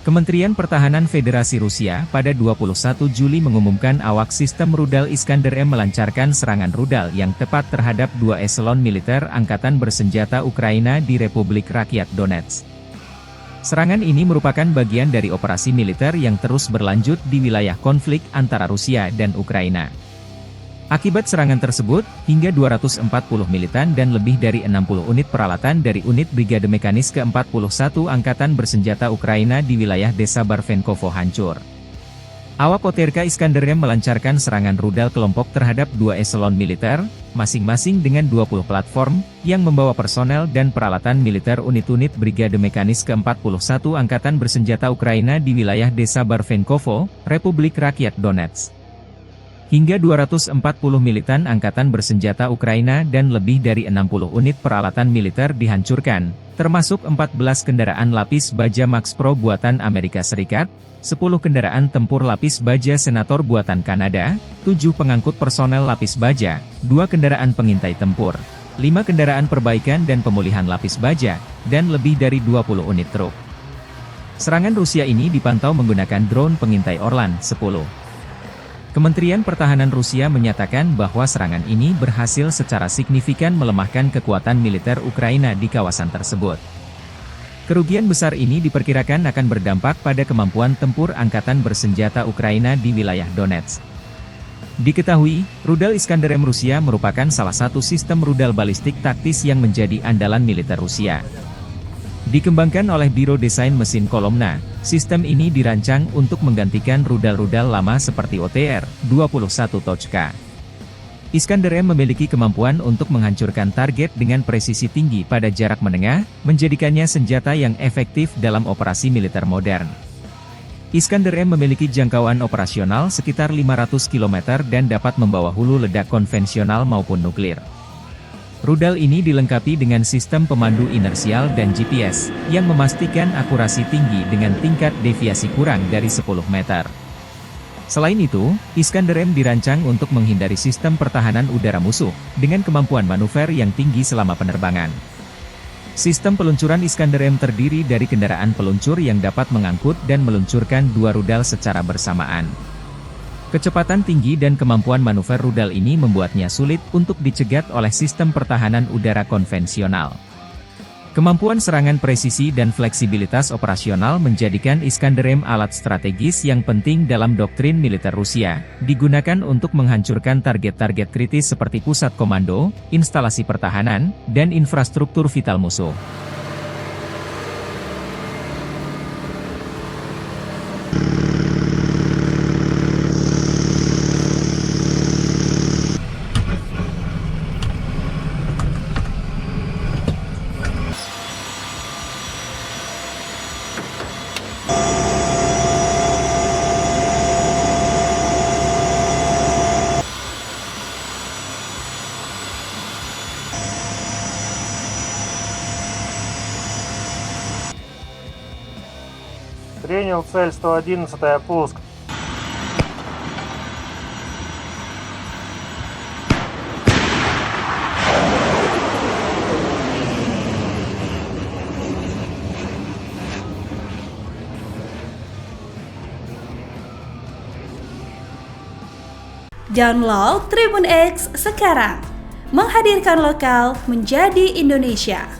Kementerian Pertahanan Federasi Rusia pada 21 Juli mengumumkan awak sistem rudal Iskander-M melancarkan serangan rudal yang tepat terhadap 2 eselon militer Angkatan Bersenjata Ukraina di Republik Rakyat Donetsk. Serangan ini merupakan bagian dari operasi militer yang terus berlanjut di wilayah konflik antara Rusia dan Ukraina. Akibat serangan tersebut, hingga 240 militan dan lebih dari 60 unit peralatan dari unit Brigade Mekanis ke-41 Angkatan Bersenjata Ukraina di wilayah desa Barvenkovo hancur. Awak OTRK Iskander-M melancarkan serangan rudal kelompok terhadap 2 eselon militer, masing-masing dengan 20 platform, yang membawa personel dan peralatan militer unit-unit Brigade Mekanis ke-41 Angkatan Bersenjata Ukraina di wilayah desa Barvenkovo, Republik Rakyat Donetsk. Hingga 240 militan Angkatan Bersenjata Ukraina dan lebih dari 60 unit peralatan militer dihancurkan, termasuk 14 kendaraan lapis baja Max Pro buatan Amerika Serikat, 10 kendaraan tempur lapis baja Senator buatan Kanada, 7 pengangkut personel lapis baja, 2 kendaraan pengintai tempur, 5 kendaraan perbaikan dan pemulihan lapis baja, dan lebih dari 20 unit truk. Serangan Rusia ini dipantau menggunakan drone pengintai Orlan 10. Kementerian Pertahanan Rusia menyatakan bahwa serangan ini berhasil secara signifikan melemahkan kekuatan militer Ukraina di kawasan tersebut. Kerugian besar ini diperkirakan akan berdampak pada kemampuan tempur Angkatan Bersenjata Ukraina di wilayah Donetsk. Diketahui, rudal Iskander-M Rusia merupakan salah satu sistem rudal balistik taktis yang menjadi andalan militer Rusia. Dikembangkan oleh Biro Desain Mesin Kolomna, sistem ini dirancang untuk menggantikan rudal-rudal lama seperti OTR-21 Tochka. Iskander-M memiliki kemampuan untuk menghancurkan target dengan presisi tinggi pada jarak menengah, menjadikannya senjata yang efektif dalam operasi militer modern. Iskander-M memiliki jangkauan operasional sekitar 500 km dan dapat membawa hulu ledak konvensional maupun nuklir. Rudal ini dilengkapi dengan sistem pemandu inersial dan GPS, yang memastikan akurasi tinggi dengan tingkat deviasi kurang dari 10 meter. Selain itu, Iskander-M dirancang untuk menghindari sistem pertahanan udara musuh, dengan kemampuan manuver yang tinggi selama penerbangan. Sistem peluncuran Iskander-M terdiri dari kendaraan peluncur yang dapat mengangkut dan meluncurkan 2 rudal secara bersamaan. Kecepatan tinggi dan kemampuan manuver rudal ini membuatnya sulit untuk dicegat oleh sistem pertahanan udara konvensional. Kemampuan serangan presisi dan fleksibilitas operasional menjadikan Iskander-M alat strategis yang penting dalam doktrin militer Rusia, digunakan untuk menghancurkan target-target kritis seperti pusat komando, instalasi pertahanan, dan infrastruktur vital musuh. Принял цель 111, пуск. Download Tribun X sekarang, menghadirkan lokal menjadi Indonesia.